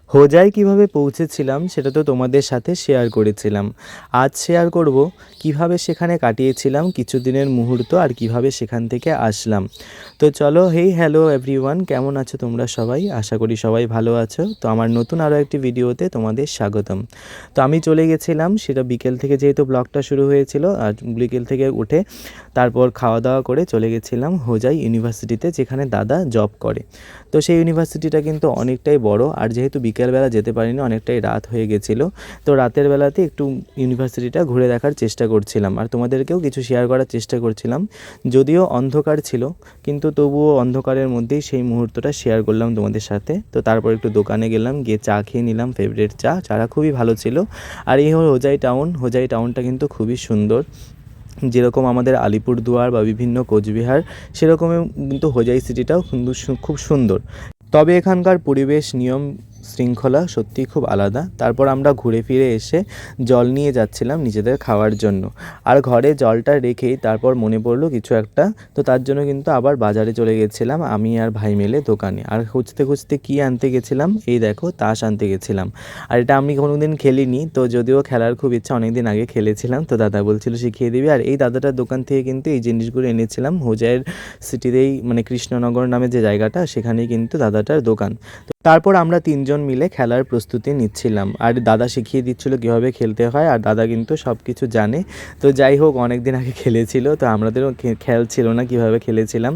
হোজাই কিভাবে পৌঁছেছিলাম সেটা তো তোমাদের সাথে শেয়ার করেছিলাম। আজ শেয়ার করব কিভাবে সেখানে কাটিয়েছিলাম কিছুদিনের মুহূর্ত আর কিভাবে সেখান থেকে আসলাম। তো চলো, হেই হ্যালো এভরিওয়ান, কেমন আছো তোমরা সবাই? আশা করি সবাই ভালো আছো। তো আমার নতুন আরও একটি ভিডিওতে তোমাদের স্বাগতম। তো আমি চলে গেছিলাম, সেটা বিকেল থেকে যেহেতু ব্লগটা শুরু হয়েছিল, আর বিকেল থেকে উঠে তারপর খাওয়া দাওয়া করে চলে গেছিলাম হোজাই ইউনিভার্সিটিতে, যেখানে দাদা জব করে। তো সেই ইউনিভার্সিটিটা কিন্তু অনেকটাই বড়, আর যেহেতু বিকেলবেলা যেতে পারিনি, অনেকটাই রাত হয়ে গেছিলো, তো রাতের বেলাতে একটু ইউনিভার্সিটিটা ঘুরে দেখার চেষ্টা করছিলাম আর তোমাদেরকেও কিছু শেয়ার করার চেষ্টা করছিলাম। যদিও অন্ধকার ছিল, কিন্তু তবুও অন্ধকারের মধ্যেই সেই মুহূর্তটা শেয়ার করলাম তোমাদের সাথে। তো তারপর একটু দোকানে গেলাম, গিয়ে চা খেয়ে নিলাম, ফেভারিট চাটা খুবই ভালো ছিল। আর এই হলো হোজাই টাউন। হোজাই টাউনটা কিন্তু খুবই সুন্দর, যেরকম আমাদের আলিপুরদুয়ার বা বিভিন্ন কোচবিহার, সেরকমই কিন্তু হোজাই সিটিটাও কিন্তু খুব সুন্দর। তবে এখানকার পরিবেশ, নিয়ম শৃঙ্খলা সত্যিই খুব আলাদা। তারপর আমরা ঘুরে ফিরে এসে জল নিয়ে যাচ্ছিলাম নিজেদের খাওয়ার জন্য, আর ঘরে জলটা রেখেই তারপর মনে পড়লো কিছু একটা, তো তার জন্য কিন্তু আবার বাজারে চলে গেছিলাম আমি আর ভাই মিলে দোকানে। আর খুঁজতে খুঁজতে কী আনতে গেছিলাম, এই দেখো তাস আনতে গেছিলাম। আর এটা আমি কোনোদিন খেলিনি, তো যদিও খেলার খুব ইচ্ছা, অনেক দিন আগে খেলেছিলাম, তো দাদা বলছিল শিখিয়ে দিবি। আর এই দাদাটার দোকান থেকে কিন্তু এই জিনিসগুলো এনেছিলাম। হোজাইয়ের সিটিতেই, মানে কৃষ্ণনগর নামে যে জায়গাটা, সেখানেই কিন্তু দাদাটার দোকান। তারপর আমরা তিনজন মিলে খেলার প্রস্তুতি নিচ্ছিলাম, আর দাদা শিখিয়ে দিচ্ছিল কীভাবে খেলতে হয়, আর দাদা কিন্তু সব কিছু জানে। তো যাই হোক, অনেক দিন আগে খেলেছিল, তো আমাদেরও খেয়াল ছিল না কীভাবে খেলেছিলাম।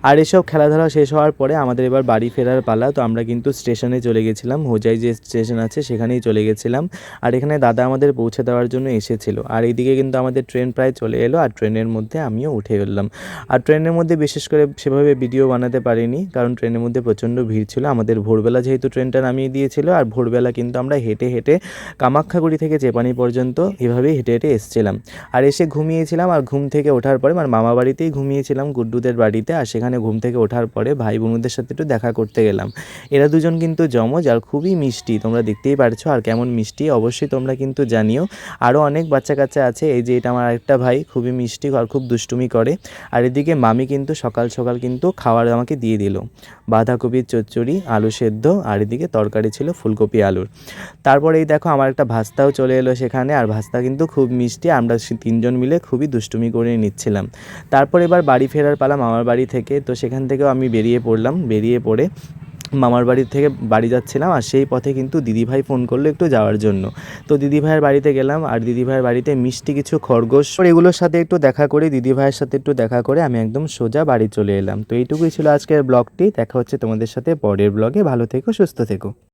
আর এসব খেলাধুলা শেষ হওয়ার পরে আমাদের এবার বাড়ি ফেরার পালা। তো আমরা কিন্তু স্টেশনে চলে গেছিলাম, হোজাই যে স্টেশন আছে সেখানেই চলে গেছিলাম। আর এখানে দাদা আমাদের পৌঁছে দেওয়ার জন্য এসেছিল। আর এইদিকে কিন্তু আমাদের ট্রেন প্রায় চলে এলো, আর ট্রেনের মধ্যে আমিও উঠে এলাম। আর ট্রেনের মধ্যে বিশেষ করে সেভাবে ভিডিও বানাতে পারিনি, কারণ ট্রেনের মধ্যে প্রচণ্ড ভিড় ছিল। আমাদের ভোরবেলা যেহেতু ট্রেনটা নামিয়ে দিয়েছিল, আর ভোরবেলা কিন্তু আমরা হেঁটে হেঁটে কামাখ্যাগুড়ি থেকে চেপানি পর্যন্ত এভাবেই হেঁটে হেঁটে এসেছিলাম। আর এসে ঘুমিয়েছিলাম, আর ঘুম থেকে ওঠার পরে আমার মামা বাড়িতেই ঘুমিয়েছিলাম, গুড্ডুদের বাড়িতে। আর সেখানে ঘুম থেকে ওঠার পরে ভাই বোনদের সাথে একটু দেখা করতে গেলাম। এরা দুজন কিন্তু যমজ, আর খুবই মিষ্টি, তোমরা দেখতেই পারছো। আর কেমন মিষ্টি অবশ্যই তোমরা কিন্তু জানিও। আরও অনেক বাচ্চা কাচ্চা আছে, এই যে এটা আমার আরেকটা ভাই, খুবই মিষ্টি আর খুব দুষ্টুমি করে। আর এদিকে মামি কিন্তু সকাল সকাল কিন্তু খাবার আমাকে দিয়ে দিল, বাঁধাকপির চচ্চড়ি, আলু সেদ্ধ, আর এদিকে তরকারি ছিল ফুলকপি আলুর। তারপর এই দেখো আমার একটা ভাস্তাও চলে এলো সেখানে, আর ভাস্তা কিন্তু খুব মিষ্টি। আমরা তিনজন মিলে খুবই দুষ্টুমি করে নিচ্ছিলাম। তারপর এবার বাড়ি ফেরার পালা মামার বাড়ি থেকে। তো সেখান থেকেও আমি বেরিয়ে পড়লাম, বেরিয়ে পড়ে মামার বাড়ি থেকে বাড়ি যাচ্ছিলাম। আর সেই পথে কিন্তু দিদিভাই ফোন করলো একটু যাওয়ার জন্য। তো দিদিভাইয়ের বাড়িতে গেলাম, আর দিদিভাইয়ের বাড়িতে মিষ্টি কিছু খরগোশ, এগুলোর সাথে একটু দেখা করে, দিদিভাইয়ের সাথে একটু দেখা করে আমি একদম সোজা বাড়ি চলে এলাম। তো এইটুকুই ছিল আজকের ব্লগটি। দেখা হচ্ছে তোমাদের সাথে পরের ব্লগে। ভালো থেকো, সুস্থ থেকো।